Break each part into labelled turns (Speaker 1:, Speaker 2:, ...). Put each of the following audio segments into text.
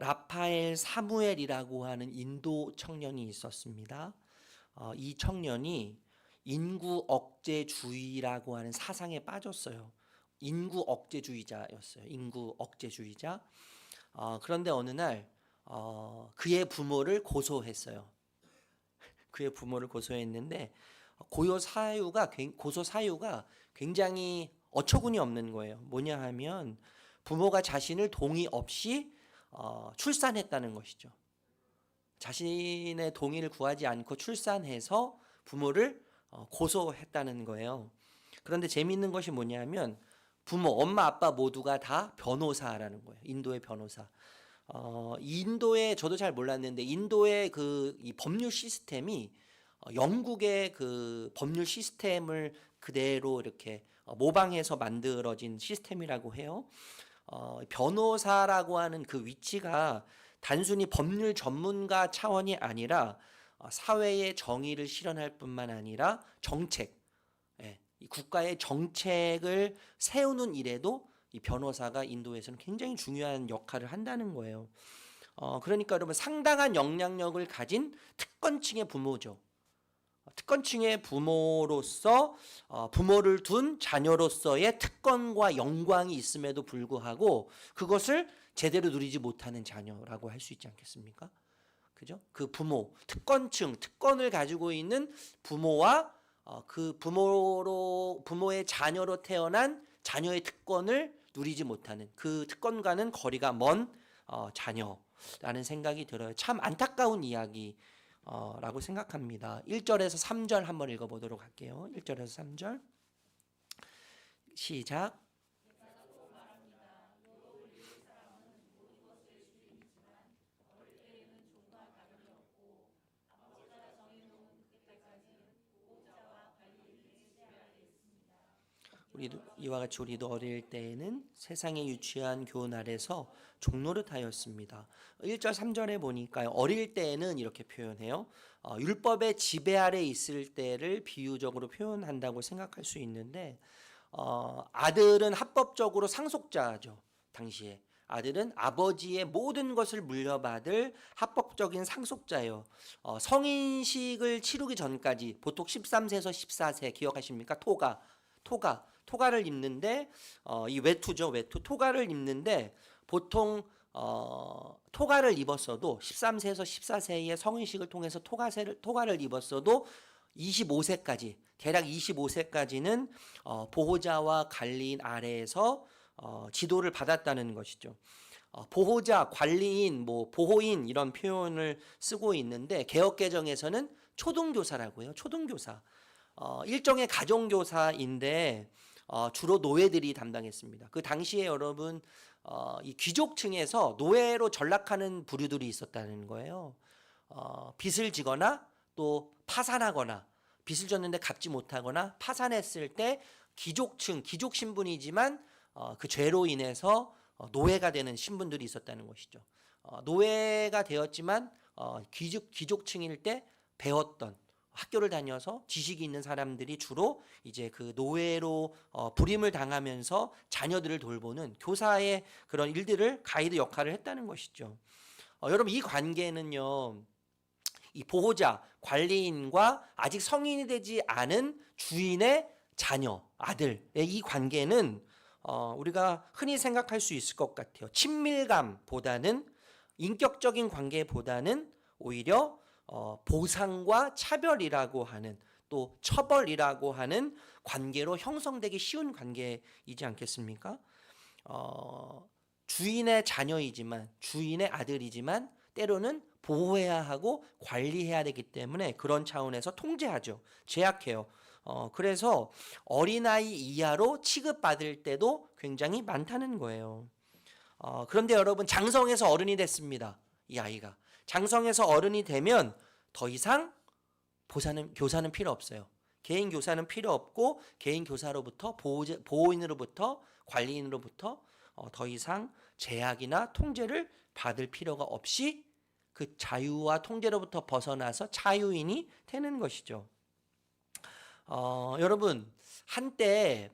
Speaker 1: 라파엘 사무엘이라고 하는 인도 청년이 있었습니다. 이 청년이 인구 억제주의라고 하는 사상에 빠졌어요. 인구 억제주의자였어요. 인구 억제주의자. 그런데 어느 날 그의 부모를 고소했어요. 그의 부모를 고소했는데 고소 사유가 굉장히 어처구니 없는 거예요. 뭐냐 하면 부모가 자신을 동의 없이 출산했다는 것이죠. 자신의 동의를 구하지 않고 출산해서 부모를 고소했다는 거예요. 그런데 재미있는 것이 뭐냐면 부모, 엄마, 아빠 모두가 다 변호사라는 거예요. 인도의 변호사. 인도의 저도 잘 몰랐는데 인도의 이 법률 시스템이 영국의 그 법률 시스템을 그대로 이렇게 모방해서 만들어진 시스템이라고 해요. 변호사라고 하는 그 위치가 단순히 법률 전문가 차원이 아니라 사회의 정의를 실현할 뿐만 아니라 정책, 이 국가의 정책을 세우는 일에도 이 변호사가 인도에서는 굉장히 중요한 역할을 한다는 거예요. 그러니까 여러분 상당한 영향력을 가진 특권층의 부모죠. 특권층의 부모로서 부모를 둔 자녀로서의 특권과 영광이 있음에도 불구하고 그것을 제대로 누리지 못하는 자녀라고 할 수 있지 않겠습니까? 그죠? 그 부모, 특권층, 특권을 가지고 있는 부모와 그 부모의 자녀로 태어난 자녀의 특권을 누리지 못하는 그 특권과는 거리가 먼 자녀라는 생각이 들어요. 참 안타까운 이야기. 라고 생각합니다. 1절에서 3절 한번 읽어보도록 할게요. 1절에서 3절 시작. 이와 같이 우리도 어릴 때에는 세상에 유치한 교훈 아래서 종노릇하였습니다. 1절 3절에 보니까 어릴 때에는 이렇게 표현해요. 율법의 지배 아래 있을 때를 비유적으로 표현한다고 생각할 수 있는데 아들은 합법적으로 상속자죠. 당시에 아들은 아버지의 모든 것을 물려받을 합법적인 상속자예요. 성인식을 치르기 전까지 보통 13세에서 14세 기억하십니까? 토가를 입는데 이 외투죠. 토가를 입는데 보통 토가를 입었어도 13세에서 14세의 성인식을 통해서 토가를 입었어도 25세까지 대략 25세까지는 보호자와 관리인 아래에서 지도를 받았다는 것이죠. 보호자, 관리인, 보호인 이런 표현을 쓰고 있는데 개역개정에서는 초등교사라고 해요. 초등교사. 일종의 가정교사인데 주로 노예들이 담당했습니다. 그 당시에 여러분 이 귀족층에서 노예로 전락하는 부류들이 있었다는 거예요. 빚을 지거나 또 파산하거나 빚을 졌는데 갚지 못하거나 파산했을 때 귀족 신분이지만 그 죄로 인해서 노예가 되는 신분들이 있었다는 것이죠. 노예가 되었지만 귀족층일 때 배웠던 학교를 다녀서 지식이 있는 사람들이 주로 이제 그 노예로 불임을 당하면서 자녀들을 돌보는 교사의 그런 일들을 가이드 역할을 했다는 것이죠. 여러분 이 관계는요. 이 보호자, 관리인과 아직 성인이 되지 않은 주인의 자녀, 아들의 이 관계는 우리가 흔히 생각할 수 있을 것 같아요. 친밀감보다는 인격적인 관계보다는 오히려 보상과 차별이라고 하는 또 처벌이라고 하는 관계로 형성되기 쉬운 관계이지 않겠습니까? 주인의 자녀이지만 주인의 아들이지만 때로는 보호해야 하고 관리해야 되기 때문에 그런 차원에서 통제하죠. 제약해요. 그래서 어린아이 이하로 취급받을 때도 굉장히 많다는 거예요. 그런데 여러분 장성해서 어른이 됐습니다. 이 아이가. 장성해서 어른이 되면 더 이상 교사는 필요 없어요. 개인 교사는 필요 없고 개인 교사로부터 보호인으로부터 관리인으로부터 더 이상 제약이나 통제를 받을 필요가 없이 그 자유와 통제로부터 벗어나서 자유인이 되는 것이죠. 여러분 한때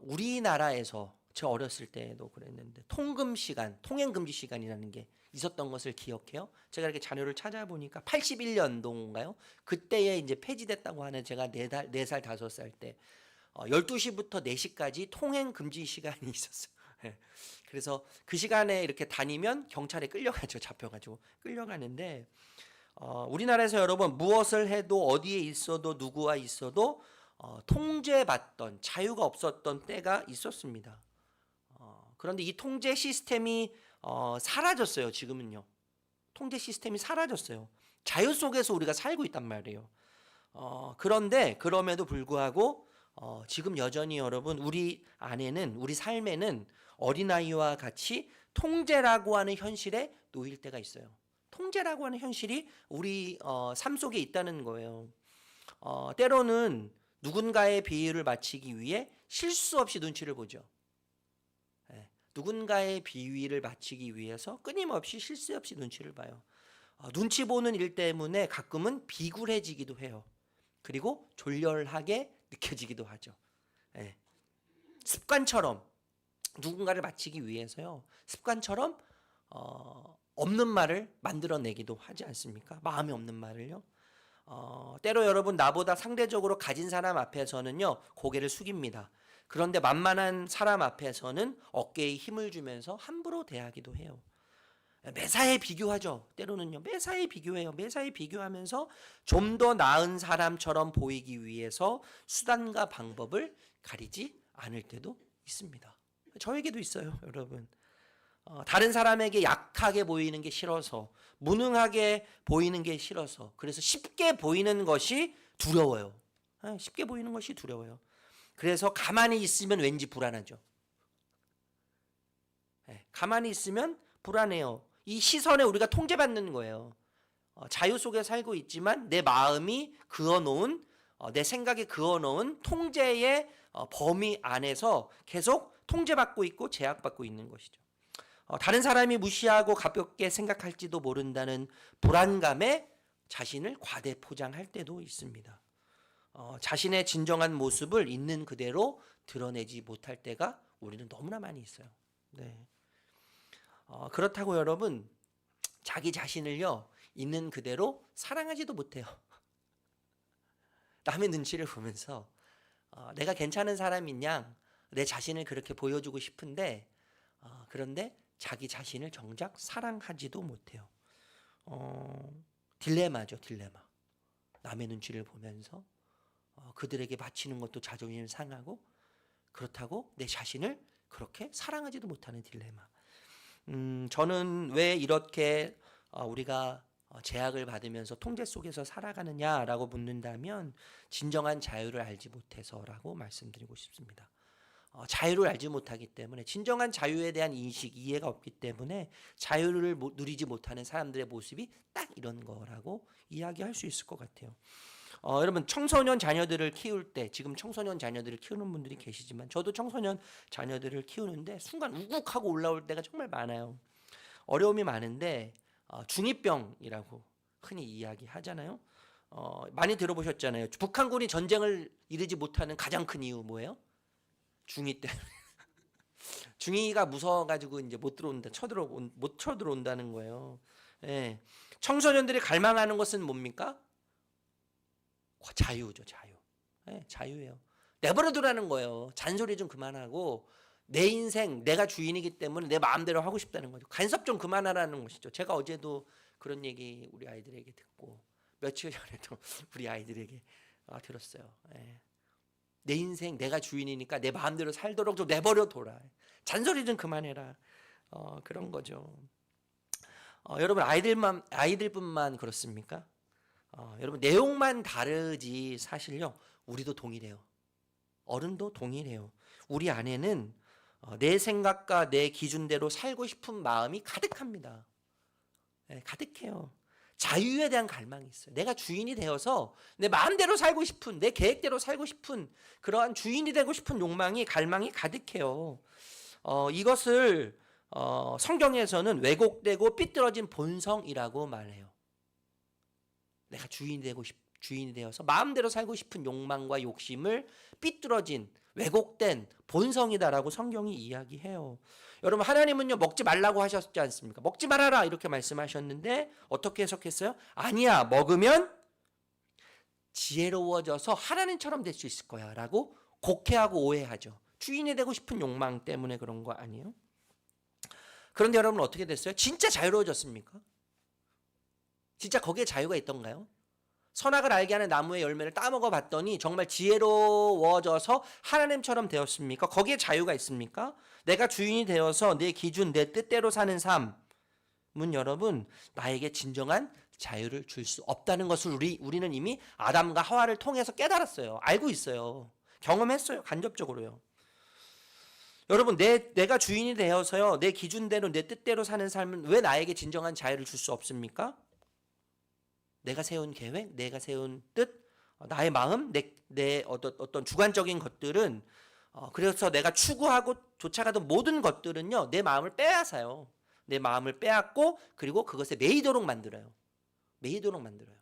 Speaker 1: 우리나라에서 저 어렸을 때도 그랬는데 통금 시간, 통행 금지 시간이라는 게 있었던 것을 기억해요. 제가 이렇게 자료를 찾아보니까 81년도인가요? 그때에 이제 폐지됐다고 하는, 제가 4살 5살 때 12시부터 4시까지 통행 금지 시간이 있었어요. 예. 그래서 그 시간에 이렇게 다니면 경찰에 끌려가죠. 잡혀가지고 끌려가는데, 우리나라에서 여러분 무엇을 해도 어디에 있어도 누구와 있어도 통제받던, 자유가 없었던 때가 있었습니다. 그런데 이 통제 시스템이 사라졌어요. 지금은요. 통제 시스템이 사라졌어요. 자유 속에서 우리가 살고 있단 말이에요. 그런데 그럼에도 불구하고 지금 여전히 여러분 우리 안에는, 우리 삶에는 어린아이와 같이 통제라고 하는 현실에 놓일 때가 있어요. 통제라고 하는 현실이 우리 삶 속에 있다는 거예요. 때로는 누군가의 비위를 맞추기 위해 실수 없이 눈치를 보죠. 누군가의 비위를 맞추기 위해서 끊임없이 실수 없이 눈치를 봐요. 눈치 보는 일 때문에 가끔은 비굴해지기도 해요. 그리고 졸렬하게 느껴지기도 하죠. 습관처럼 누군가를 맞추기 위해서요. 습관처럼 없는 말을 만들어내기도 하지 않습니까? 마음이 없는 말을요. 때로 여러분 나보다 상대적으로 가진 사람 앞에서는요 고개를 숙입니다. 그런데 만만한 사람 앞에서는 어깨에 힘을 주면서 함부로 대하기도 해요. 매사에 비교하죠. 때로는요 매사에 비교해요. 매사에 비교하면서 좀 더 나은 사람처럼 보이기 위해서 수단과 방법을 가리지 않을 때도 있습니다. 저에게도 있어요, 여러분. 다른 사람에게 약하게 보이는 게 싫어서, 무능하게 보이는 게 싫어서, 그래서 쉽게 보이는 것이 두려워요. 쉽게 보이는 것이 두려워요. 그래서 가만히 있으면 왠지 불안하죠. 가만히 있으면 불안해요. 이 시선에 우리가 통제받는 거예요. 자유 속에 살고 있지만 내 마음이 그어놓은, 내 생각에 그어놓은 통제의 범위 안에서 계속 통제받고 있고 제약받고 있는 것이죠. 다른 사람이 무시하고 가볍게 생각할지도 모른다는 불안감에 자신을 과대 포장할 때도 있습니다. 자신의 진정한 모습을 있는 그대로 드러내지 못할 때가 우리는 너무나 많이 있어요. 네. 그렇다고 여러분 자기 자신을요 있는 그대로 사랑하지도 못해요. 남의 눈치를 보면서 내가 괜찮은 사람인 양 내 자신을 그렇게 보여주고 싶은데 그런데 자기 자신을 정작 사랑하지도 못해요. 딜레마죠, 딜레마. 남의 눈치를 보면서 그들에게 바치는 것도 자존심 상하고, 그렇다고 내 자신을 그렇게 사랑하지도 못하는 딜레마. 저는 왜 이렇게 우리가 제약을 받으면서 통제 속에서 살아가느냐라고 묻는다면 진정한 자유를 알지 못해서라고 말씀드리고 싶습니다. 자유를 알지 못하기 때문에, 진정한 자유에 대한 인식, 이해가 없기 때문에 자유를 누리지 못하는 사람들의 모습이 딱 이런 거라고 이야기할 수 있을 것 같아요. 여러분 청소년 자녀들을 키울 때, 지금 청소년 자녀들을 키우는 분들이 계시지만 저도 청소년 자녀들을 키우는데 순간 우국하고 올라올 때가 정말 많아요. 어려움이 많은데 중2병이라고 흔히 이야기하잖아요. 많이 들어보셨잖아요. 북한군이 전쟁을 이르지 못하는 가장 큰 이유 뭐예요? 중2 때문에. 중2가 무서워가지고 이제 못 쳐들어온다는 거예요. 예. 청소년들이 갈망하는 것은 뭡니까? 자유죠, 자유. 예, 자유예요. 내버려두라는 거예요. 잔소리 좀 그만하고 내 인생 내가 주인이기 때문에 내 마음대로 하고 싶다는 거죠. 간섭 좀 그만하라는 것이죠. 제가 어제도 그런 얘기 우리 아이들에게 듣고 며칠 전에도 우리 아이들에게 들었어요. 예. 내 인생 내가 주인이니까 내 마음대로 살도록 좀 내버려둬라. 잔소리 좀 그만해라. 그런 거죠. 여러분 아이들뿐만 그렇습니까? 여러분 내용만 다르지 사실요 우리도 동일해요. 어른도 동일해요. 우리 안에는 내 생각과 내 기준대로 살고 싶은 마음이 가득합니다. 네, 가득해요. 자유에 대한 갈망이 있어요. 내가 주인이 되어서 내 마음대로 살고 싶은, 내 계획대로 살고 싶은 그러한 주인이 되고 싶은 욕망이, 갈망이 가득해요. 이것을 성경에서는 왜곡되고 삐뚤어진 본성이라고 말해요. 내가 주인이 되어서 마음대로 살고 싶은 욕망과 욕심을 삐뚤어진 왜곡된 본성이다라고 성경이 이야기해요. 여러분, 하나님은요 먹지 말라고 하셨지 않습니까? 먹지 말아라 이렇게 말씀하셨는데 어떻게 해석했어요? 아니야, 먹으면 지혜로워져서 하나님처럼 될 수 있을 거야 라고 곡해하고 오해하죠. 주인이 되고 싶은 욕망 때문에 그런 거 아니에요? 그런데 여러분 어떻게 됐어요? 진짜 자유로워졌습니까? 진짜 거기에 자유가 있던가요? 선악을 알게 하는 나무의 열매를 따먹어 봤더니 정말 지혜로워져서 하나님처럼 되었습니까? 거기에 자유가 있습니까? 내가 주인이 되어서 내 기준, 내 뜻대로 사는 삶은 여러분 나에게 진정한 자유를 줄 수 없다는 것을 우리는 이미 아담과 하와를 통해서 깨달았어요. 알고 있어요. 경험했어요. 간접적으로요. 여러분 내가 주인이 되어서요 내 기준대로 내 뜻대로 사는 삶은 왜 나에게 진정한 자유를 줄 수 없습니까? 내가 세운 계획, 내가 세운 뜻, 나의 마음, 내 어떤 주관적인 것들은 그래서 내가 추구하고 쫓아가던 모든 것들은요 내 마음을 빼앗아요. 내 마음을 빼앗고 그리고 그것에 매이도록 만들어요. 매이도록 만들어요.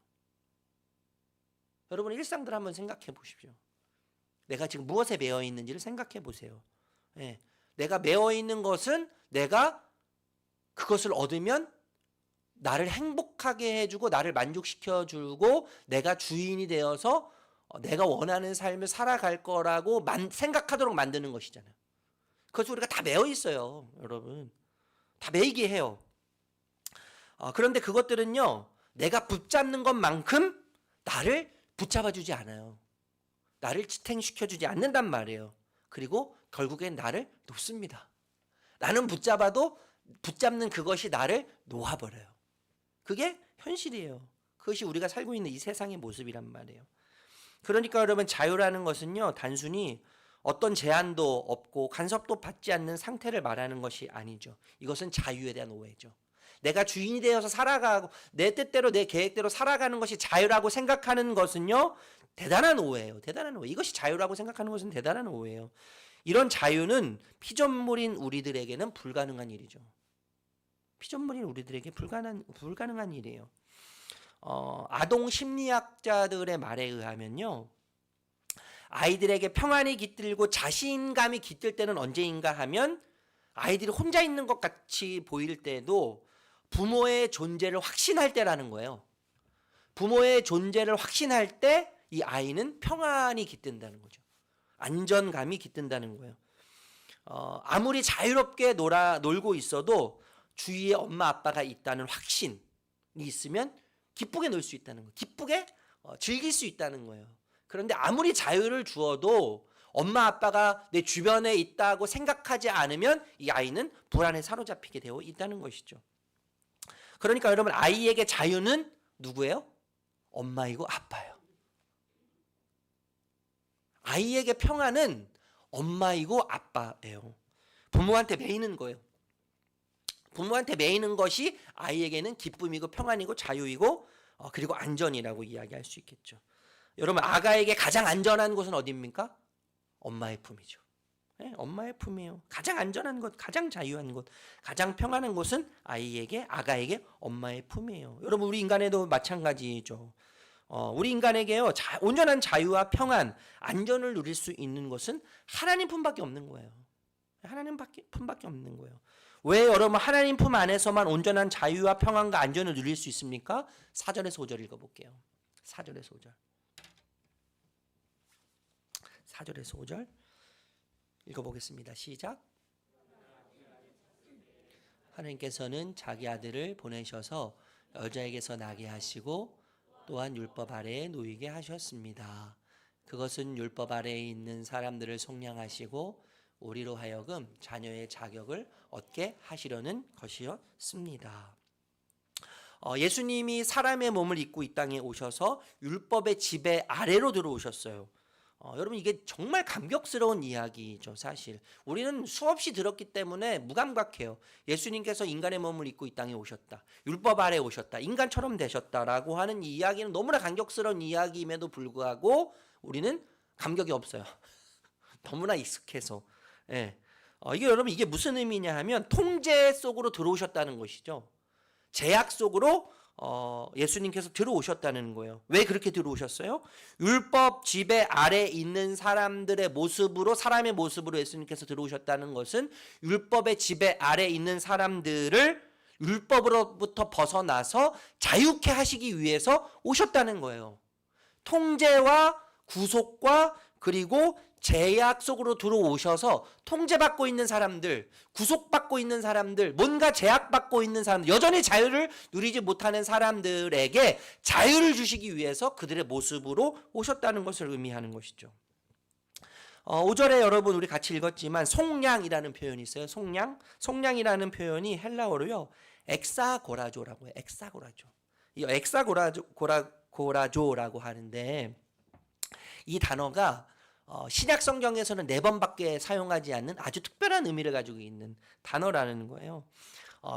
Speaker 1: 여러분 일상들 한번 생각해 보십시오. 내가 지금 무엇에 매여 있는지를 생각해 보세요. 예, 내가 매여 있는 것은 내가 그것을 얻으면 나를 행복하게 해주고 나를 만족시켜주고 내가 주인이 되어서 내가 원하는 삶을 살아갈 거라고 생각하도록 만드는 것이잖아요. 그것을 우리가 다 매여 있어요. 여러분 다 매이게 해요. 그런데 그것들은요 내가 붙잡는 것만큼 나를 붙잡아주지 않아요. 나를 지탱시켜주지 않는단 말이에요. 그리고 결국엔 나를 놓습니다. 나는 붙잡아도 붙잡는 그것이 나를 놓아버려요. 그게 현실이에요. 그것이 우리가 살고 있는 이 세상의 모습이란 말이에요. 그러니까 여러분 자유라는 것은요 단순히 어떤 제한도 없고 간섭도 받지 않는 상태를 말하는 것이 아니죠. 이것은 자유에 대한 오해죠. 내가 주인이 되어서 살아가고 내 뜻대로 내 계획대로 살아가는 것이 자유라고 생각하는 것은요 대단한 오해예요. 대단한 오해. 이것이 자유라고 생각하는 것은 대단한 오해예요. 이런 자유는 피조물인 우리들에게는 불가능한 일이죠. 피조물인 우리들에게 불가능한 일이에요. 아동 심리학자들의 말에 의하면요. 아이들에게 평안이 깃들고 자신감이 깃들 때는 언제인가 하면 아이들이 혼자 있는 것 같이 보일 때도 부모의 존재를 확신할 때라는 거예요. 부모의 존재를 확신할 때 이 아이는 평안이 깃든다는 거죠. 안전감이 깃든다는 거예요. 아무리 자유롭게 놀고 있어도 주위에 엄마 아빠가 있다는 확신이 있으면 기쁘게 놀 수 있다는 거예요. 기쁘게 즐길 수 있다는 거예요. 그런데 아무리 자유를 주어도 엄마 아빠가 내 주변에 있다고 생각하지 않으면 이 아이는 불안에 사로잡히게 되어 있다는 것이죠. 그러니까 여러분 아이에게 자유는 누구예요? 엄마이고 아빠예요. 아이에게 평안은 엄마이고 아빠예요. 부모한테 매이는 거예요. 부모한테 매이는 것이 아이에게는 기쁨이고 평안이고 자유이고 그리고 안전이라고 이야기할 수 있겠죠. 여러분 아가에게 가장 안전한 곳은 어디입니까? 엄마의 품이죠. 네, 엄마의 품이에요. 가장 안전한 곳, 가장 자유한 곳, 가장 평안한 곳은 아가에게 엄마의 품이에요. 여러분 우리 인간에도 마찬가지죠. 우리 인간에게요 온전한 자유와 평안, 안전을 누릴 수 있는 것은 하나님 품밖에 없는 거예요. 하나님 품밖에 없는 거예요. 왜 여러분 하나님 품 안에서만 온전한 자유와 평안과 안전을 누릴 수 있습니까? 4절에서 5절 읽어볼게요. 4절에서 5절. 4절에서 5절 읽어보겠습니다. 시작. 하나님께서는 자기 아들을 보내셔서 여자에게서 나게 하시고 또한 율법 아래에 놓이게 하셨습니다. 그것은 율법 아래에 있는 사람들을 속량하시고 우리로 하여금 자녀의 자격을 얻게 하시려는 것이었습니다. 예수님이 사람의 몸을 입고 이 땅에 오셔서 율법의 지배 아래로 들어오셨어요. 여러분 이게 정말 감격스러운 이야기죠. 사실 우리는 수없이 들었기 때문에 무감각해요. 예수님께서 인간의 몸을 입고 이 땅에 오셨다, 율법 아래에 오셨다, 인간처럼 되셨다라고 하는 이 이야기는 너무나 감격스러운 이야기임에도 불구하고 우리는 감격이 없어요. 너무나 익숙해서. 예. 이게 여러분 이게 무슨 의미냐 하면 통제 속으로 들어오셨다는 것이죠. 제약 속으로 예수님께서 들어오셨다는 거예요. 왜 그렇게 들어오셨어요? 율법 지배 아래 있는 사람들의 모습으로, 사람의 모습으로 예수님께서 들어오셨다는 것은 율법의 지배 아래 있는 사람들을 율법으로부터 벗어나서 자유케 하시기 위해서 오셨다는 거예요. 통제와 구속과 그리고 제약 속으로 들어오셔서 통제받고 있는 사람들, 구속받고 있는 사람들, 뭔가 제약받고 있는 사람들, 여전히 자유를 누리지 못하는 사람들에게 자유를 주시기 위해서 그들의 모습으로 오셨다는 것을 의미하는 것이죠. 5절에 여러분 우리 같이 읽었지만 속량이라는 표현이 있어요. 속량이라는 표현이 헬라어로요. 엑사고라조라고 해요. 엑사고라조. 이 엑사고라조라고 하는데 이 단어가 신약 성경에서는 4번밖에 사용하지 않는 아주 특별한 의미를 가지고 있는 단어라는 거예요.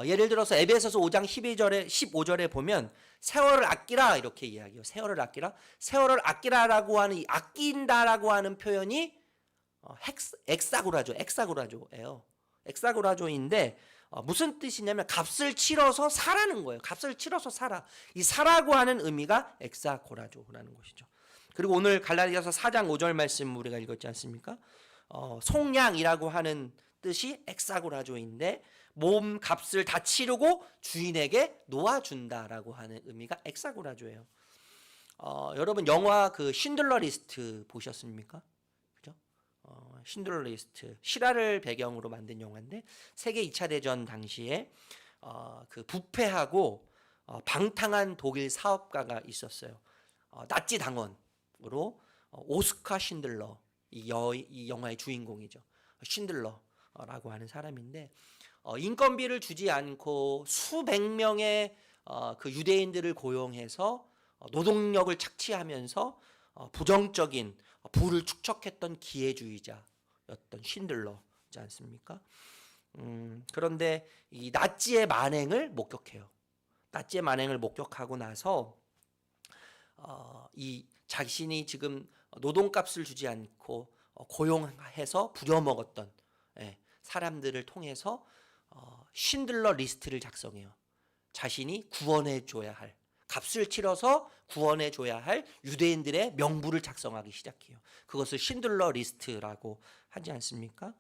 Speaker 1: 예를 들어서 에베소서 5장 15절에 보면 세월을 아끼라 이렇게 이야기해요. 세월을 아끼라. 세월을 아끼라라고 하는 이 아낀다라고 하는 표현이 엑사고라조예요. 엑사고라조인데 무슨 뜻이냐면 값을 치러서 사라는 거예요. 값을 치러서 살아. 이 사라고 하는 의미가 엑사고라조라는 것이죠. 그리고 오늘 갈라디아서 4장 5절 말씀 우리가 읽었지 않습니까? 속량이라고 하는 뜻이 엑사고라조인데 몸 값을 다 치르고 주인에게 놓아준다라고 하는 의미가 엑사고라조예요. 여러분 영화 그 신들러 리스트 보셨습니까? 그죠? 신들러 리스트 실화를 배경으로 만든 영화인데 세계 2차 대전 당시에 그 부패하고 방탕한 독일 사업가가 있었어요. 나치 당원 으로 오스카 신들러 이 영화의 주인공이죠. 신들러라고 하는 사람인데 인건비를 주지 않고 수백 명의 그 유대인들을 고용해서 노동력을 착취하면서 부정적인 부를 축적했던 기회주의자였던 신들러지 않습니까? 그런데 이 나치의 만행을 목격해요. 나치의 만행을 목격하고 나서 이 자신이 지금 노동값을 주지 않고 고용해서 부려먹었던 사람들을 통해서 신들러 리스트를 작성해요. 자신이 구원해줘야 할, 값을 치러서 구원해줘야 할 유대인들의 명부를 작성하기 시작해요. 그것을 신들러 리스트라고 하지 않습니까?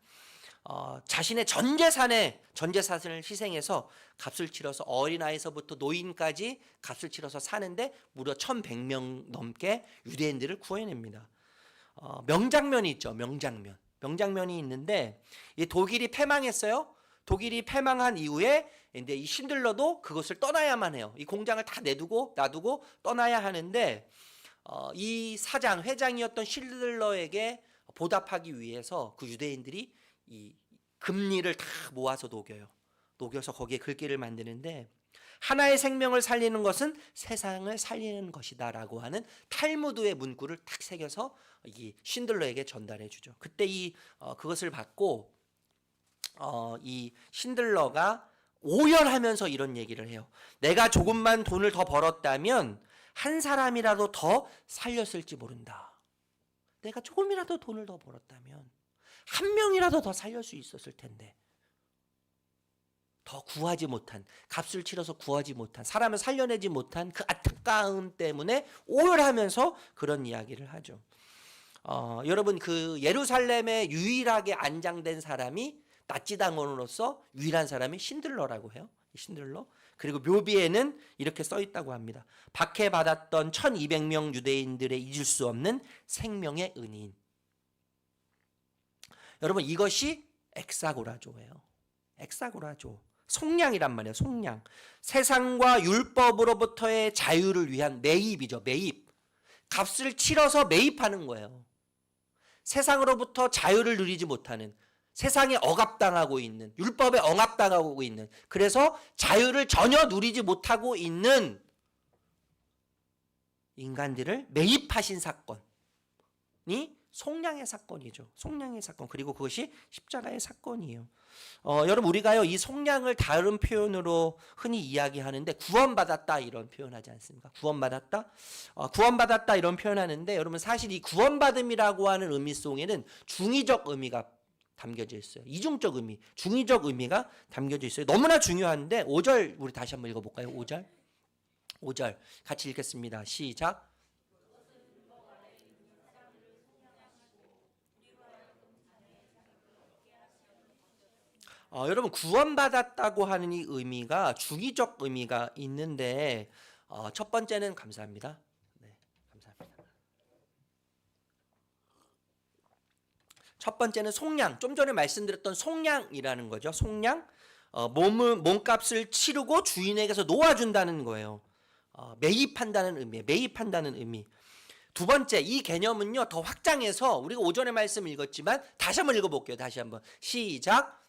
Speaker 1: 자신의 전 재산을 희생해서 값을 치러서 어린아이서부터 노인까지 값을 치러서 사는데 무려 1100명 넘게 유대인들을 구해냅니다. 명장면이 있죠. 명장면이 있는데 이 독일이 패망했어요. 독일이 패망한 이후에 근데 이 신들러도 그것을 떠나야만 해요. 이 공장을 다 놔두고 떠나야 하는데 이 회장이었던 신들러에게 보답하기 위해서 그 유대인들이 이 금리를 다 모아서 녹여서 거기에 글귀를 만드는데 하나의 생명을 살리는 것은 세상을 살리는 것이다라고 하는 탈무드의 문구를 탁 새겨서 이 신들러에게 전달해 주죠. 그때 그것을 받고 이 신들러가 오열하면서 이런 얘기를 해요. 내가 조금만 돈을 더 벌었다면 한 사람이라도 더 살렸을지 모른다. 내가 조금이라도 돈을 더 벌었다면 한 명이라도 더 살릴 수 있었을 텐데 더 구하지 못한, 값을 치러서 구하지 못한, 사람을 살려내지 못한 그 안타까움 때문에 오열하면서 그런 이야기를 하죠. 여러분 그 예루살렘에 유일하게 안장된 사람이 나치 당원으로서 유일한 사람이 신들러라고 해요. 신들러. 그리고 묘비에는 이렇게 써 있다고 합니다. 박해받았던 1200명 유대인들의 잊을 수 없는 생명의 은인. 여러분 이것이 엑사고라조예요. 엑사고라조. 속량이란 말이에요. 속량. 세상과 율법으로부터의 자유를 위한 매입이죠. 매입. 값을 치러서 매입하는 거예요. 세상으로부터 자유를 누리지 못하는, 세상에 억압당하고 있는, 율법에 억압당하고 있는, 그래서 자유를 전혀 누리지 못하고 있는 인간들을 매입하신 사건이 속량의 사건이죠. 속량의 사건. 그리고 그것이 십자가의 사건이에요. 여러분 우리가요 이 속량을 다른 표현으로 흔히 이야기하는데 구원받았다 이런 표현하지 않습니까? 구원받았다 이런 표현하는데 여러분 사실 이 구원받음이라고 하는 의미 속에는 중의적 의미가 담겨져 있어요. 이중적 의미, 중의적 의미가 담겨져 있어요. 너무나 중요한데 5절 우리 다시 한번 읽어볼까요? 5절. 5절 같이 읽겠습니다. 시작. 여러분 구원받았다고 하는 이 의미가 중의적 의미가 있는데 첫 번째는 감사합니다. 네, 감사합니다. 첫 번째는 속량, 좀 전에 말씀드렸던 속량이라는 거죠. 속량, 몸값을 치르고 주인에게서 놓아준다는 거예요. 매입한다는 의미예요. 매입한다는 의미. 두 번째, 이 개념은요 더 확장해서 우리가 오전에 말씀 읽었지만 다시 한번 읽어볼게요. 다시 한번 시작.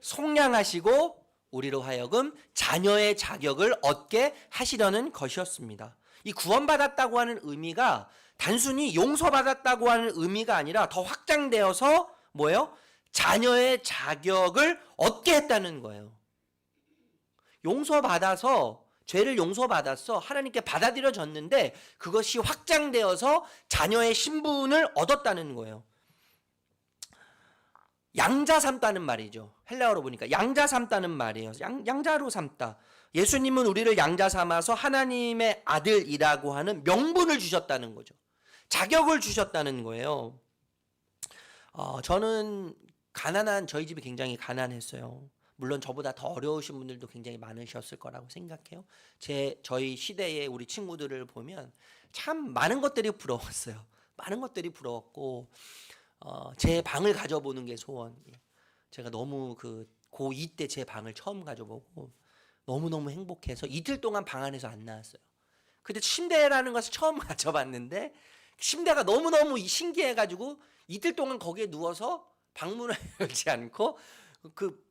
Speaker 1: 속량하시고 우리로 하여금 자녀의 자격을 얻게 하시려는 것이었습니다. 이 구원받았다고 하는 의미가 단순히 용서받았다고 하는 의미가 아니라 더 확장되어서 뭐예요? 자녀의 자격을 얻게 했다는 거예요. 용서받아서 죄를 용서받았어. 하나님께 받아들여졌는데 그것이 확장되어서 자녀의 신분을 얻었다는 거예요. 양자 삼다는 말이죠. 헬라어로 보니까 양자 삼다는 말이에요. 양자로 삼다. 예수님은 우리를 양자 삼아서 하나님의 아들이라고 하는 명분을 주셨다는 거죠. 자격을 주셨다는 거예요. 저는 저희 집이 굉장히 가난했어요. 물론 저보다 더 어려우신 분들도 굉장히 많으셨을 거라고 생각해요. 저희 시대의 우리 친구들을 보면 참 많은 것들이 부러웠어요. 많은 것들이 부러웠고 제 방을 가져보는 게 소원. 제가 너무 고2 때 제 방을 처음 가져보고 너무너무 행복해서 이틀 동안 방 안에서 안 나왔어요. 근데 침대라는 것을 처음 가져봤는데 침대가 너무너무 신기해가지고 이틀 동안 거기에 누워서 방문을 열지 않고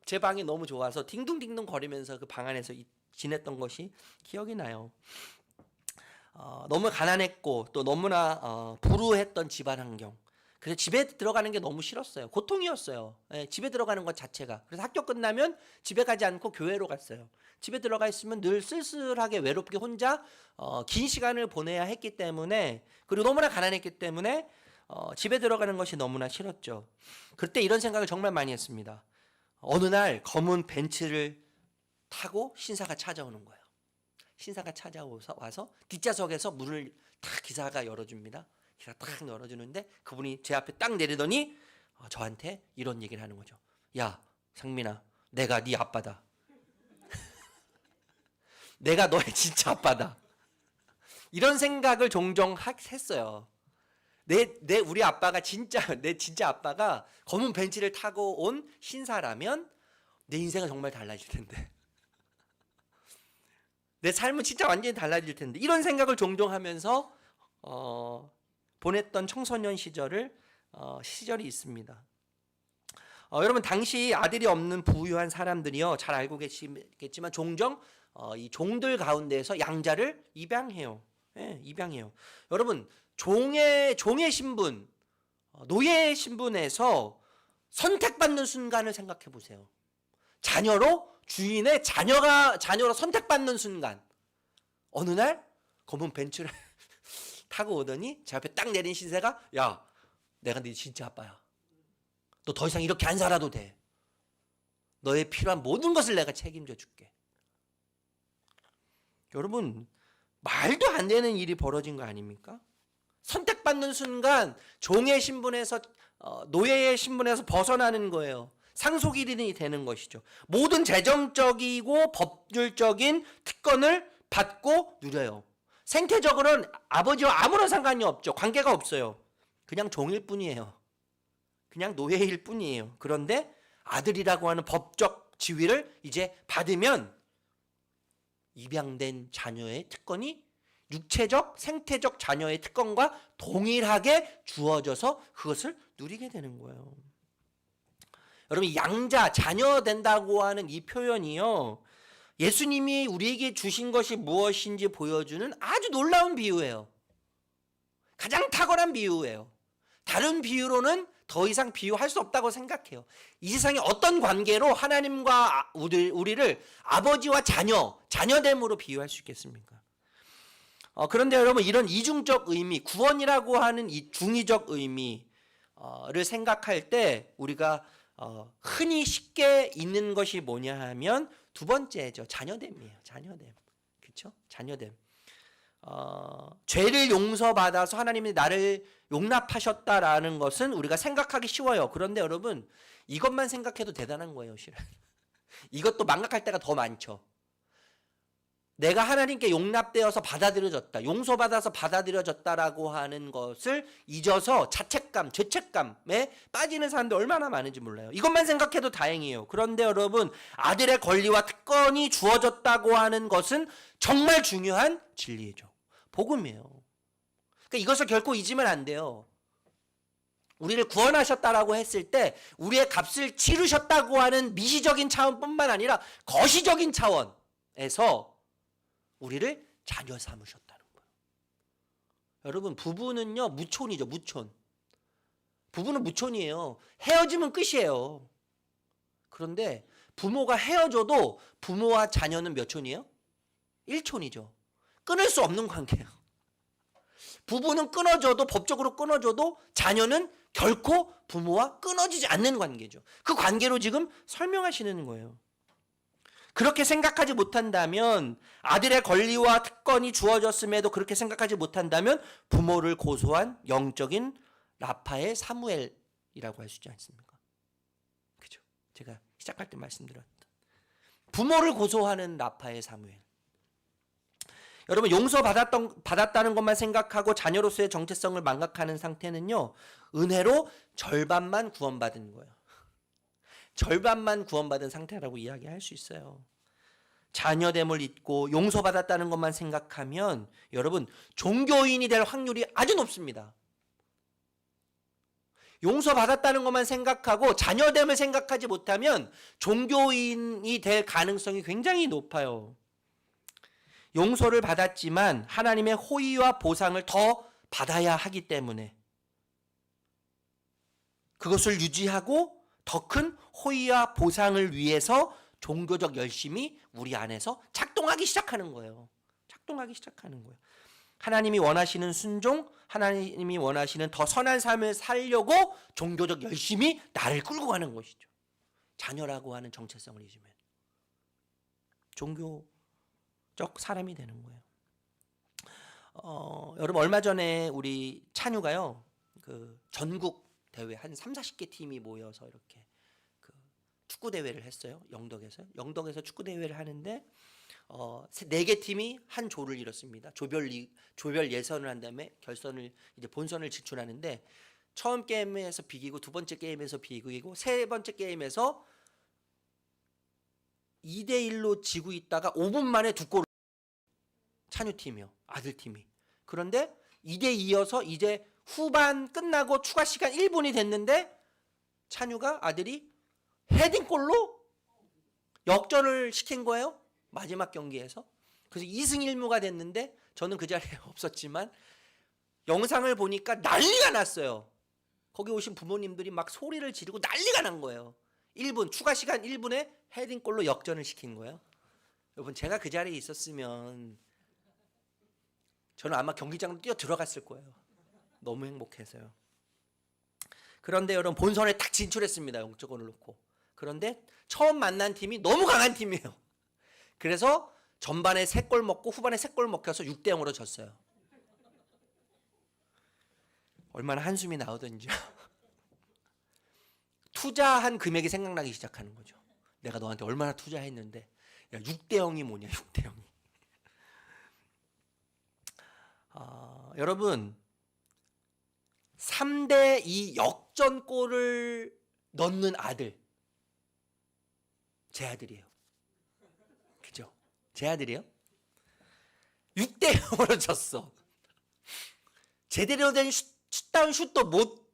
Speaker 1: 제 방이 너무 좋아서 딩동딩동 거리면서 그 방 안에서 지냈던 것이 기억이 나요. 너무 가난했고 또 너무나 불우했던 집안 환경. 그래서 집에 들어가는 게 너무 싫었어요. 고통이었어요. 집에 들어가는 것 자체가. 그래서 학교 끝나면 집에 가지 않고 교회로 갔어요. 집에 들어가 있으면 늘 쓸쓸하게 외롭게 혼자 긴 시간을 보내야 했기 때문에, 그리고 너무나 가난했기 때문에 집에 들어가는 것이 너무나 싫었죠. 그때 이런 생각을 정말 많이 했습니다. 어느 날 검은 벤츠를 타고 신사가 찾아오는 거예요. 신사가 찾아와서 뒷좌석에서 문을 탁 기사가 열어줍니다. 기사가 딱 열어주는데 그분이 제 앞에 딱 내리더니 저한테 이런 얘기를 하는 거죠. 야, 상민아, 내가 네 아빠다. 내가 너의 진짜 아빠다. 이런 생각을 종종 했어요. 우리 아빠가 내 진짜 아빠가 검은 벤츠를 타고 온 신사라면 내 인생은 정말 달라질 텐데. 내 삶은 진짜 완전히 달라질 텐데. 이런 생각을 종종 하면서 보냈던 청소년 시절이 있습니다. 여러분, 당시 아들이 없는 부유한 사람들이요, 잘 알고 계시겠지만 종종 이 종들 가운데에서 양자를 입양해요. 예, 입양해요. 여러분, 종의 신분, 노예의 신분에서 선택받는 순간을 생각해 보세요. 주인의 자녀로 선택받는 순간, 어느 날 검은 벤츠를 타고 오더니 제 앞에 딱 내린 신세가, 야, 내가 네 진짜 아빠야. 너 더 이상 이렇게 안 살아도 돼. 너의 필요한 모든 것을 내가 책임져 줄게. 여러분, 말도 안 되는 일이 벌어진 거 아닙니까? 선택받는 순간 종의 신분에서 노예의 신분에서 벗어나는 거예요. 상속일인이 되는 것이죠. 모든 재정적이고 법률적인 특권을 받고 누려요. 생태적으로는 아버지와 아무런 상관이 없죠. 관계가 없어요. 그냥 종일 뿐이에요. 그냥 노예일 뿐이에요. 그런데 아들이라고 하는 법적 지위를 이제 받으면 입양된 자녀의 특권이 육체적, 생태적 자녀의 특권과 동일하게 주어져서 그것을 누리게 되는 거예요. 여러분, 양자, 자녀 된다고 하는 이 표현이요, 예수님이 우리에게 주신 것이 무엇인지 보여주는 아주 놀라운 비유예요. 가장 탁월한 비유예요. 다른 비유로는 더 이상 비유할 수 없다고 생각해요. 이 세상에 어떤 관계로 하나님과 우리를 아버지와 자녀됨으로 비유할 수 있겠습니까? 그런데 여러분, 이런 이중적 의미, 구원이라고 하는 이 중의적 의미를 생각할 때 우리가 흔히 쉽게 있는 것이 뭐냐 하면 두 번째죠. 자녀됨이에요. 자녀됨. 그렇죠? 자녀됨. 죄를 용서받아서 하나님이 나를 용납하셨다라는 것은 우리가 생각하기 쉬워요. 그런데 여러분 이것만 생각해도 대단한 거예요. 실은. 이것도 망각할 때가 더 많죠. 내가 하나님께 용납되어서 받아들여졌다. 용서받아서 받아들여졌다라고 하는 것을 잊어서 자책감, 죄책감에 빠지는 사람들 얼마나 많은지 몰라요. 이것만 생각해도 다행이에요. 그런데 여러분 아들의 권리와 특권이 주어졌다고 하는 것은 정말 중요한 진리죠. 복음이에요. 그러니까 이것을 결코 잊으면 안 돼요. 우리를 구원하셨다라고 했을 때 우리의 값을 치르셨다고 하는 미시적인 차원뿐만 아니라 거시적인 차원에서 우리를 자녀 삼으셨다는 거예요. 여러분 부부는요 무촌이죠. 무촌. 부부는 무촌이에요. 헤어지면 끝이에요. 그런데 부모가 헤어져도 부모와 자녀는 몇 촌이에요? 1촌이죠. 끊을 수 없는 관계예요. 부부는 끊어져도 법적으로 끊어져도 자녀는 결코 부모와 끊어지지 않는 관계죠. 그 관계로 지금 설명하시는 거예요. 그렇게 생각하지 못한다면 아들의 권리와 특권이 주어졌음에도 그렇게 생각하지 못한다면 부모를 고소한 영적인 라파의 사무엘이라고 할 수 있지 않습니까? 그죠? 제가 시작할 때 말씀드렸던 부모를 고소하는 라파의 사무엘. 여러분 받았다는 것만 생각하고 자녀로서의 정체성을 망각하는 상태는요. 은혜로 절반만 구원받은 거예요. 절반만 구원받은 상태라고 이야기할 수 있어요. 자녀됨을 잊고 용서받았다는 것만 생각하면 여러분 종교인이 될 확률이 아주 높습니다. 용서받았다는 것만 생각하고 자녀됨을 생각하지 못하면 종교인이 될 가능성이 굉장히 높아요. 용서를 받았지만 하나님의 호의와 보상을 더 받아야 하기 때문에 그것을 유지하고 더 큰 호의와 보상을 위해서 종교적 열심이 우리 안에서 작동하기 시작하는 거예요. 작동하기 시작하는 거예요. 하나님이 원하시는 순종, 하나님이 원하시는 더 선한 삶을 살려고 종교적 열심이 나를 끌고 가는 것이죠. 자녀라고 하는 정체성을 잊으면 종교적 사람이 되는 거예요. 여러분 얼마 전에 우리 찬유가요. 그 전국 대회 한 30-40개 팀이 모여서 이렇게 그 축구 대회를 했어요. 영덕에서 축구 대회를 하는데 4개 팀이 한 조를 이뤘습니다. 조별 예선을 한 다음에 결선을 이제 본선을 진출하는데 처음 게임에서 비기고 두 번째 게임에서 비기고 세 번째 게임에서 2대1로 지고 있다가 5분 만에 2골을 찬유 팀이요. 아들 팀이. 그런데 2대2여서 이제 후반 끝나고 추가 시간 1분이 됐는데 찬유가 아들이 헤딩골로 역전을 시킨 거예요. 마지막 경기에서. 그래서 2승 1무가 됐는데 저는 그 자리에 없었지만 영상을 보니까 난리가 났어요. 거기 오신 부모님들이 막 소리를 지르고 난리가 난 거예요. 1분 추가 시간 1분에 헤딩골로 역전을 시킨 거예요. 여러분 제가 그 자리에 있었으면 저는 아마 경기장으로 뛰어 들어갔을 거예요. 너무 행복해서요. 그런데 여러분 본선에 딱 진출했습니다. 0점을 놓고. 그런데 처음 만난 팀이 너무 강한 팀이에요. 그래서 전반에 3골 먹고 후반에 3골 먹혀서 6대0으로 졌어요. 얼마나 한숨이 나오던지요. 투자한 금액이 생각나기 시작하는 거죠. 내가 너한테 얼마나 투자했는데 야 6대0이 뭐냐 6대0이. 여러분 3대2 역전골을 넣는 아들 제 아들이에요. 그죠? 제 아들이에요. 6대0으로 졌어. 제대로 된 슛다운 슛도 못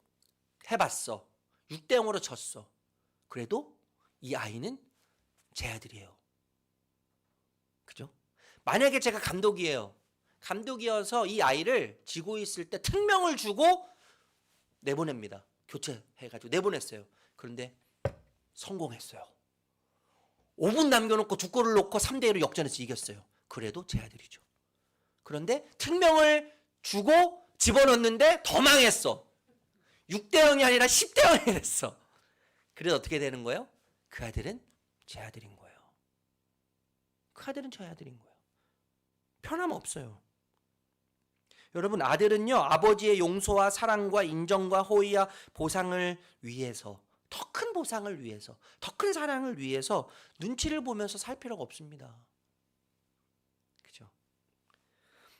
Speaker 1: 해봤어. 6대0으로 졌어. 그래도 이 아이는 제 아들이에요. 그죠? 만약에 제가 감독이에요. 감독이어서 이 아이를 지고 있을 때 특명을 주고 내보냅니다. 교체해가지고 내보냈어요. 그런데 성공했어요. 5분 남겨놓고 2골을 넣고 3대1로 역전해서 이겼어요. 그래도 제 아들이죠. 그런데 특명을 주고 집어넣는데 더 망했어. 6대0이 아니라 10대0이 됐어. 그래서 어떻게 되는 거예요? 그 아들은 제 아들인 거예요. 그 아들은 저의 아들인 거예요. 변함없어요. 여러분, 아들은요 아버지의 용서와 사랑과 인정과 호의와 보상을 위해서, 더 큰 보상을 위해서, 더 큰 사랑을 위해서 눈치를 보면서 살 필요가 없습니다. 그죠?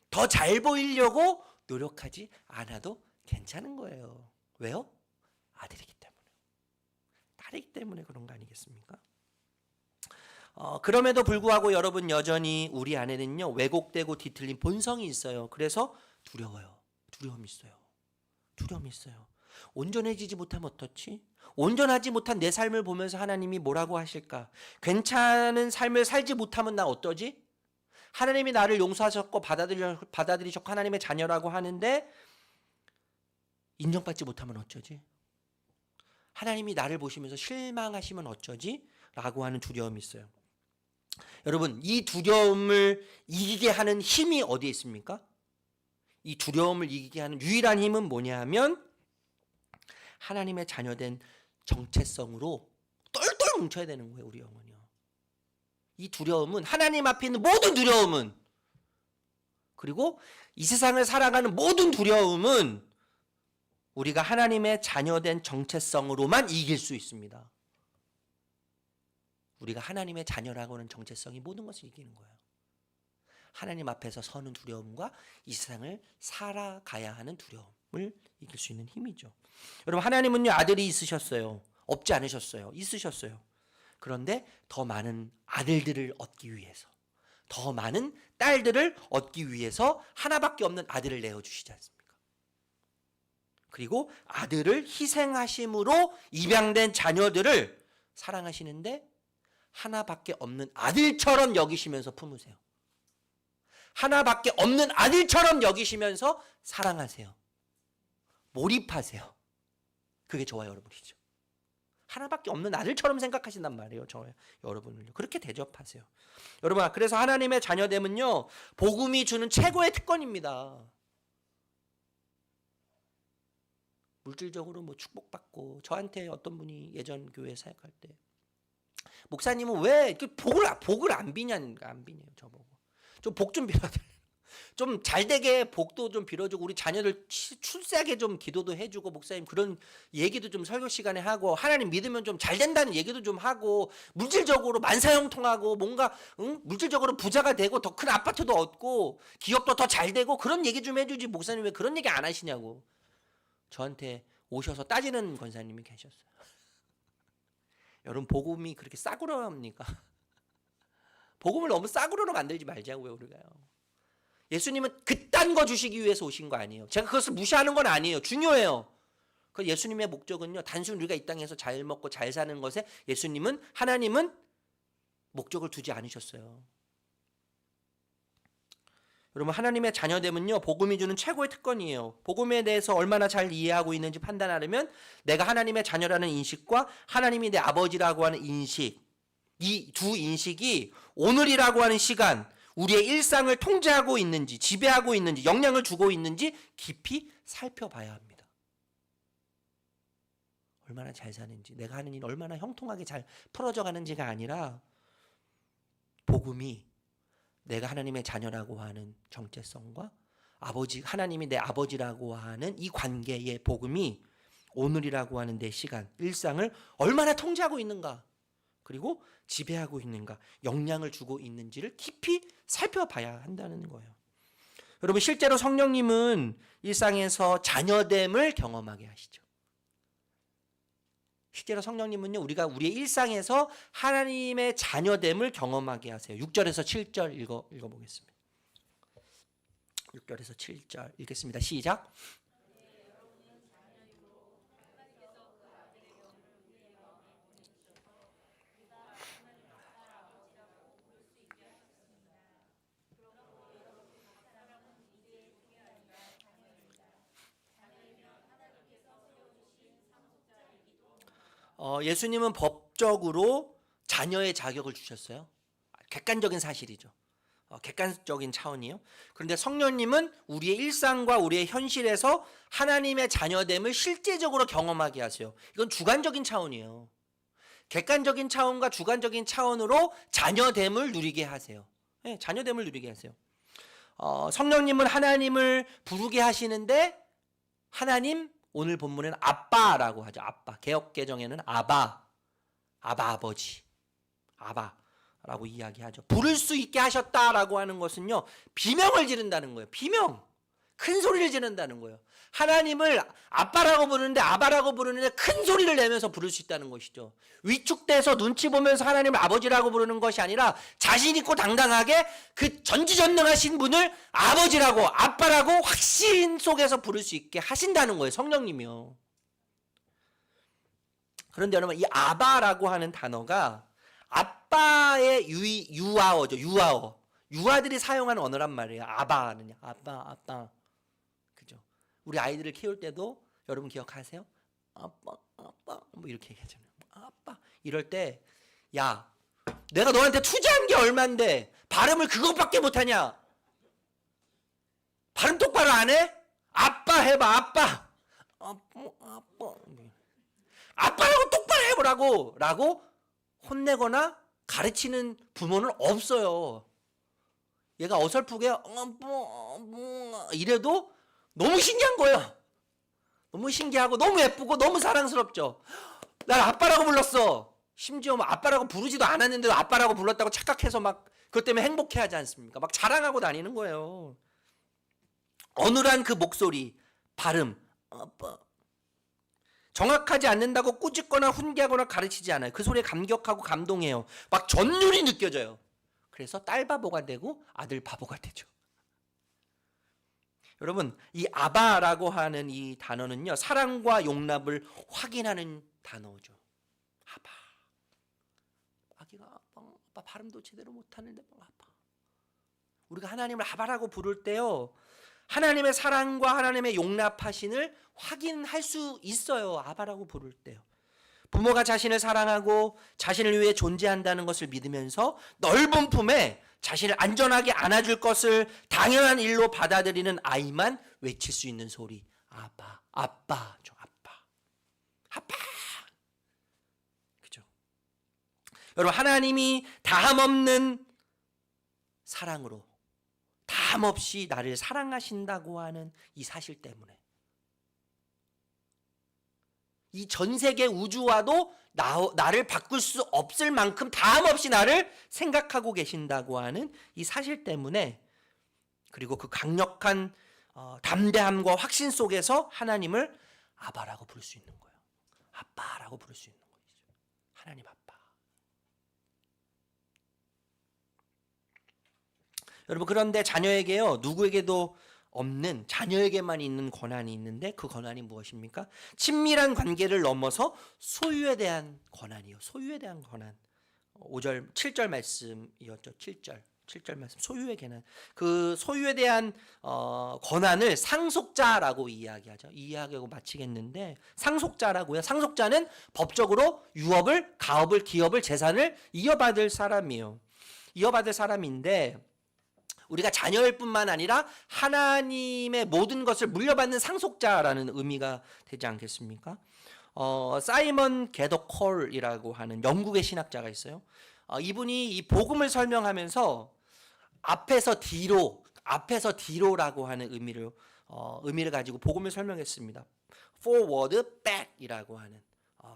Speaker 1: 더 잘 보이려고 노력하지 않아도 괜찮은 거예요. 왜요? 아들이기 때문에, 딸이기 때문에 그런 거 아니겠습니까? 그럼에도 불구하고 여러분, 여전히 우리 안에는요 왜곡되고 뒤틀린 본성이 있어요. 그래서 두려워요. 두려움이 있어요. 온전해지지 못하면 어떻지? 온전하지 못한 내 삶을 보면서 하나님이 뭐라고 하실까? 괜찮은 삶을 살지 못하면 나 어떠지? 하나님이 나를 용서하셨고 받아들이셨고 하나님의 자녀라고 하는데 인정받지 못하면 어쩌지? 하나님이 나를 보시면서 실망하시면 어쩌지? 라고 하는 두려움이 있어요. 여러분, 이 두려움을 이기게 하는 힘이 어디에 있습니까? 이 두려움을 이기게 하는 유일한 힘은 뭐냐 하면 하나님의 자녀된 정체성으로 똘똘 뭉쳐야 되는 거예요. 우리 영혼이요. 이 두려움은, 하나님 앞에 있는 모든 두려움은, 그리고 이 세상을 살아가는 모든 두려움은 우리가 하나님의 자녀된 정체성으로만 이길 수 있습니다. 우리가 하나님의 자녀라고 하는 정체성이 모든 것을 이기는 거예요. 하나님 앞에서 서는 두려움과 이 세상을 살아가야 하는 두려움을 이길 수 있는 힘이죠. 여러분, 하나님은요 아들이 있으셨어요. 없지 않으셨어요. 있으셨어요. 그런데 더 많은 아들들을 얻기 위해서, 더 많은 딸들을 얻기 위해서 하나밖에 없는 아들을 내어주시지 않습니까? 그리고 아들을 희생하심으로 입양된 자녀들을 사랑하시는데 하나밖에 없는 아들처럼 여기시면서 품으세요. 하나밖에 없는 아들처럼 여기시면서 사랑하세요. 몰입하세요. 그게 저와 여러분이죠. 하나밖에 없는 아들처럼 생각하신단 말이에요. 저와 여러분을요. 그렇게 대접하세요. 여러분, 그래서 하나님의 자녀됨은요 복음이 주는 최고의 특권입니다. 물질적으로 뭐 축복받고, 저한테 어떤 분이 예전 교회 사역할 때 목사님은 왜 복을 안 비냐는, 안 비네요. 저보고 좀 복 좀 빌어달래요. 좀 잘되게 복도 좀 빌어주고 우리 자녀들 출세하게 좀 기도도 해주고, 목사님 그런 얘기도 좀 설교 시간에 하고, 하나님 믿으면 좀 잘된다는 얘기도 좀 하고, 물질적으로 만사형통하고 뭔가 물질적으로 부자가 되고 더 큰 아파트도 얻고 기업도 더 잘되고 그런 얘기 좀 해주지, 목사님 왜 그런 얘기 안 하시냐고 저한테 오셔서 따지는 권사님이 계셨어요. 여러분, 복음이 그렇게 싸구려 합니까? 복음을 너무 싸구려로 만들지 말자고요. 우리가요. 예수님은 그딴 거 주시기 위해서 오신 거 아니에요. 제가 그것을 무시하는 건 아니에요. 중요해요. 그 예수님의 목적은요, 단순히 우리가 이 땅에서 잘 먹고 잘 사는 것에 하나님은 목적을 두지 않으셨어요. 여러분, 하나님의 자녀됨은요 복음이 주는 최고의 특권이에요. 복음에 대해서 얼마나 잘 이해하고 있는지 판단하려면 내가 하나님의 자녀라는 인식과 하나님이 내 아버지라고 하는 인식, 이 두 인식이 오늘이라고 하는 시간 우리의 일상을 통제하고 있는지, 지배하고 있는지, 영향을 주고 있는지 깊이 살펴봐야 합니다. 얼마나 잘 사는지, 내가 하는 일 얼마나 형통하게 잘 풀어져 가는지가 아니라, 복음이 내가 하나님의 자녀라고 하는 정체성과 하나님이 내 아버지라고 하는 이 관계의 복음이 오늘이라고 하는 내 시간, 일상을 얼마나 통제하고 있는가, 그리고 지배하고 있는가, 영향을 주고 있는지를 깊이 살펴봐야 한다는 거예요. 여러분, 실제로 성령님은 일상에서 자녀됨을 경험하게 하시죠. 실제로 성령님은요 우리가 우리의 일상에서 하나님의 자녀됨을 경험하게 하세요. 6절에서 7절 읽어보겠습니다. 6절에서 7절 읽겠습니다. 시작. 예수님은 법적으로 자녀의 자격을 주셨어요. 객관적인 사실이죠. 객관적인 차원이에요. 그런데 성령님은 우리의 일상과 우리의 현실에서 하나님의 자녀됨을 실제적으로 경험하게 하세요. 이건 주관적인 차원이에요. 객관적인 차원과 주관적인 차원으로 자녀됨을 누리게 하세요. 예, 자녀됨을 누리게 하세요. 성령님은 하나님을 부르게 하시는데 하나님, 오늘 본문에는 아빠라고 하죠. 아빠. 개역개정에는 아바 아버지, 아바라고 이야기하죠. 부를 수 있게 하셨다라고 하는 것은요, 비명을 지른다는 거예요. 비명, 큰 소리를 지른다는 거예요. 하나님을 아빠라고 부르는데, 아바라고 부르는데 큰 소리를 내면서 부를 수 있다는 것이죠. 위축돼서 눈치 보면서 하나님을 아버지라고 부르는 것이 아니라 자신 있고 당당하게 그 전지전능하신 분을 아버지라고, 아빠라고 확신 속에서 부를 수 있게 하신다는 거예요, 성령님이요. 그런데 여러분, 이 아바라고 하는 단어가 아빠의 유아어죠. 유아들이 사용하는 언어란 말이에요. 아바는요. 아빠. 그죠? 우리 아이들을 키울 때도 여러분 기억하세요? 아빠 뭐 이렇게 얘기하잖아요. 아빠. 이럴 때, 야, 내가 너한테 투자한 게 얼만데 발음을 그것밖에 못하냐? 발음 똑바로 안 해? 아빠 해봐. 아빠. 아빠라고 똑바로 해보라고 라고 혼내거나 가르치는 부모는 없어요. 얘가 어설프게 이래도 너무 신기한 거예요. 너무 신기하고 너무 예쁘고 너무 사랑스럽죠. 날 아빠라고 불렀어. 심지어 뭐 아빠라고 부르지도 않았는데도 아빠라고 불렀다고 착각해서 막 그것 때문에 행복해하지 않습니까? 막 자랑하고 다니는 거예요. 어눌한 그 목소리, 발음, 아빠. 정확하지 않는다고 꾸짖거나 훈계하거나 가르치지 않아요. 그 소리에 감격하고 감동해요. 막 전율이 느껴져요. 그래서 딸 바보가 되고 아들 바보가 되죠. 여러분, 이 아바라고 하는 이 단어는요, 사랑과 용납을 확인하는 단어죠. 아바. 아기가 아빠 발음도 제대로 못하는데 아빠. 우리가 하나님을 아바라고 부를 때요, 하나님의 사랑과 하나님의 용납하심을 확인할 수 있어요. 아바라고 부를 때요. 부모가 자신을 사랑하고 자신을 위해 존재한다는 것을 믿으면서 넓은 품에 자신을 안전하게 안아줄 것을 당연한 일로 받아들이는 아이만 외칠 수 있는 소리. 아빠죠. 아빠. 그죠? 여러분, 하나님이 다함없는 사랑으로 다함없이 나를 사랑하신다고 하는 이 사실 때문에, 이 전 세계 우주와도 나를 바꿀 수 없을 만큼 다함없이 나를 생각하고 계신다고 하는 이 사실 때문에, 그리고 그 강력한 담대함과 확신 속에서 하나님을 아바라고 부를 수 있는 거예요. 아빠라고 부를 수 있는 거죠. 하나님 아빠. 여러분, 그런데 자녀에게요, 누구에게도 없는, 자녀에게만 있는 권한이 있는데, 그 권한이 무엇입니까? 친밀한 관계를 넘어서 소유에 대한 권한이요. 소유에 대한 권한. 7절 말씀이었죠. 7절 말씀. 소유의 권한. 그 소유에 대한 권한을 상속자라고 이야기하죠. 이야기하고 마치겠는데, 상속자라고요. 상속자는 법적으로 유업을, 가업을, 기업을, 재산을 이어받을 사람이에요. 이어받을 사람인데, 우리가 자녀일 뿐만 아니라 하나님의 모든 것을 물려받는 상속자라는 의미가 되지 않겠습니까? 사이먼 게더 콜이라고 하는 영국의 신학자가 있어요. 이분이 이 복음을 설명하면서 앞에서 뒤로라고 하는 의미를 가지고 복음을 설명했습니다. forward, back이라고 하는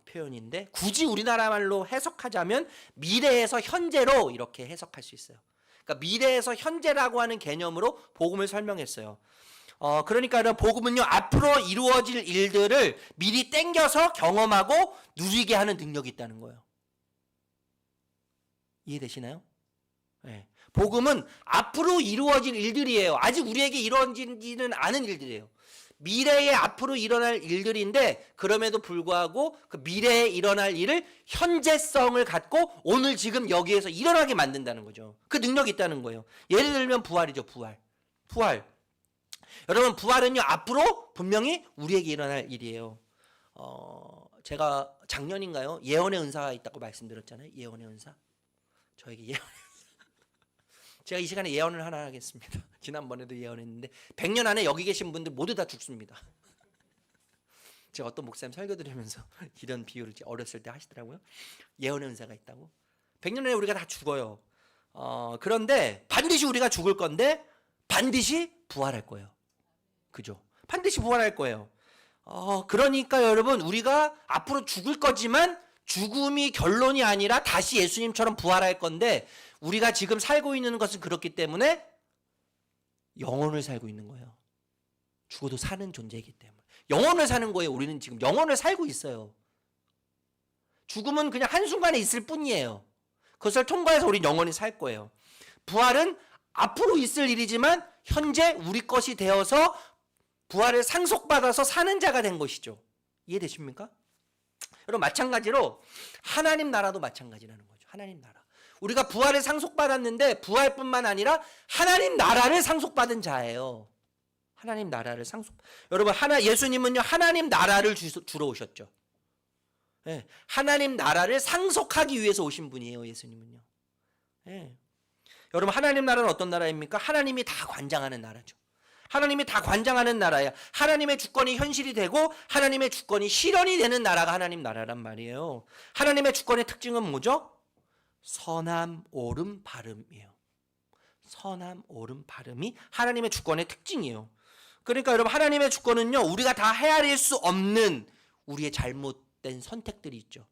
Speaker 1: 표현인데, 굳이 우리나라 말로 해석하자면 미래에서 현재로 이렇게 해석할 수 있어요. 그러니까 미래에서 현재라고 하는 개념으로 복음을 설명했어요. 그러니까 복음은요, 앞으로 이루어질 일들을 미리 땡겨서 경험하고 누리게 하는 능력이 있다는 거예요. 이해되시나요? 네. 복음은 앞으로 이루어질 일들이에요. 아직 우리에게 이루어지지는 않은 일들이에요. 미래에 앞으로 일어날 일들인데, 그럼에도 불구하고 그 미래에 일어날 일을 현재성을 갖고 오늘 지금 여기에서 일어나게 만든다는 거죠. 그 능력이 있다는 거예요. 예를 들면 부활이죠. 부활. 여러분, 부활은요, 앞으로 분명히 우리에게 일어날 일이에요. 제가 작년인가요? 예언의 은사가 있다고 말씀드렸잖아요. 예언의 은사. 저에게 예언의 은사. 제가 이 시간에 예언을 하나 하겠습니다. 지난번에도 예언했는데 100년 안에 여기 계신 분들 모두 다 죽습니다. 제가 어떤 목사님 설교 들으면서 이런 비유를 어렸을 때 하시더라고요. 예언의 은사가 있다고. 100년 안에 우리가 다 죽어요. 그런데 반드시 우리가 죽을 건데 반드시 부활할 거예요. 그죠? 반드시 부활할 거예요. 그러니까 여러분, 우리가 앞으로 죽을 거지만 죽음이 결론이 아니라 다시 예수님처럼 부활할 건데, 우리가 지금 살고 있는 것은 그렇기 때문에 영혼을 살고 있는 거예요. 죽어도 사는 존재이기 때문에 영혼을 사는 거예요. 우리는 지금 영혼을 살고 있어요. 죽음은 그냥 한순간에 있을 뿐이에요. 그것을 통과해서 우리 영혼이 살 거예요. 부활은 앞으로 있을 일이지만 현재 우리 것이 되어서 부활을 상속받아서 사는 자가 된 것이죠. 이해되십니까? 여러분, 마찬가지로 하나님 나라도 마찬가지라는 거죠. 하나님 나라. 우리가 부활을 상속받았는데 부활뿐만 아니라 하나님 나라를 상속받은 자예요. 하나님 나라를 여러분, 예수님은요, 하나님 나라를 주러 오셨죠. 네, 하나님 나라를 상속하기 위해서 오신 분이에요, 예수님은요. 네. 여러분, 하나님 나라는 어떤 나라입니까? 하나님이 다 관장하는 나라죠. 하나님이 다 관장하는 나라야. 하나님의 주권이 현실이 되고 하나님의 주권이 실현이 되는 나라가 하나님 나라란 말이에요. 하나님의 주권의 특징은 뭐죠? 선함, 옳음, 바름이에요. 선함, 옳음, 바름이 하나님의 주권의 특징이에요. 그러니까 여러분, 하나님의 주권은요, 우리가 다 헤아릴 수 없는 우리의 잘못된 선택들이 있죠.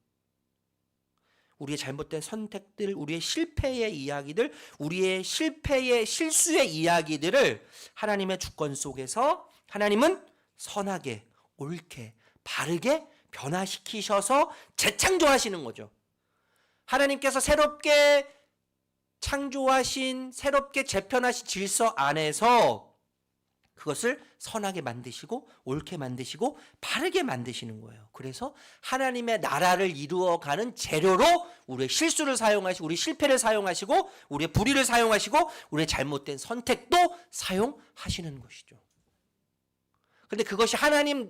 Speaker 1: 우리의 잘못된 선택들, 우리의 실패의 이야기들, 우리의 실수의 이야기들을 하나님의 주권 속에서 하나님은 선하게, 옳게, 바르게 변화시키셔서 재창조하시는 거죠. 하나님께서 새롭게 창조하신, 새롭게 재편하신 질서 안에서 그것을 선하게 만드시고 옳게 만드시고 바르게 만드시는 거예요. 그래서 하나님의 나라를 이루어가는 재료로 우리의 실수를 사용하시고, 우리 실패를 사용하시고, 우리의 불의를 사용하시고, 우리의 잘못된 선택도 사용하시는 것이죠. 근데 그것이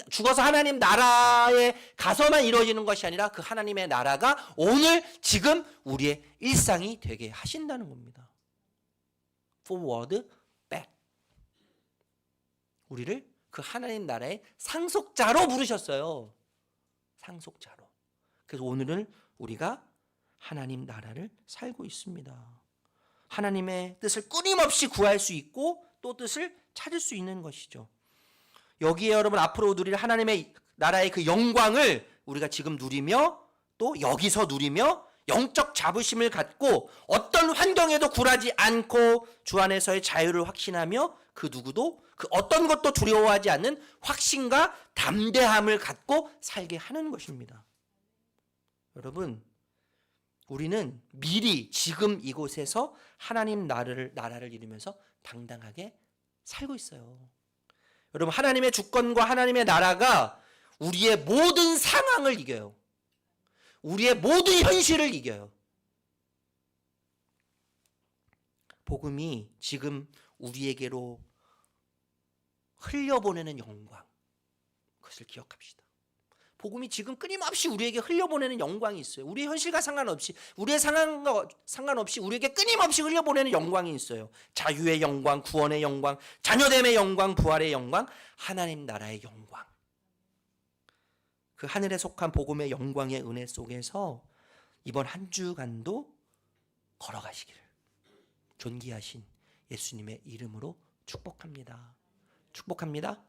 Speaker 1: 죽어서 하나님 나라에 가서만 이루어지는 것이 아니라 그 하나님의 나라가 오늘 지금 우리의 일상이 되게 하신다는 겁니다. Forward, back. 우리를 그 하나님 나라의 상속자로 부르셨어요. 상속자로. 그래서 오늘은 우리가 하나님 나라를 살고 있습니다. 하나님의 뜻을 끊임없이 구할 수 있고 또 뜻을 찾을 수 있는 것이죠. 여기에 여러분, 앞으로 누릴 하나님의 나라의 그 영광을 우리가 지금 누리며 또 여기서 누리며 영적 자부심을 갖고 어떤 환경에도 굴하지 않고 주 안에서의 자유를 확신하며 그 누구도 그 어떤 것도 두려워하지 않는 확신과 담대함을 갖고 살게 하는 것입니다. 여러분, 우리는 미리 지금 이곳에서 하나님 나라를 이루면서 당당하게 살고 있어요. 여러분, 하나님의 주권과 하나님의 나라가 우리의 모든 상황을 이겨요. 우리의 모든 현실을 이겨요. 복음이 지금 우리에게로 흘려보내는 영광, 그것을 기억합시다. 복음이 지금 끊임없이 우리에게 흘려보내는 영광이 있어요. 우리의 현실과 상관없이, 우리의 상황과 상관없이 우리에게 끊임없이 흘려보내는 영광이 있어요. 자유의 영광, 구원의 영광, 자녀됨의 영광, 부활의 영광, 하나님 나라의 영광. 그 하늘에 속한 복음의 영광의 은혜 속에서 이번 한 주간도 걸어가시기를 존귀하신 예수님의 이름으로 축복합니다. 축복합니다.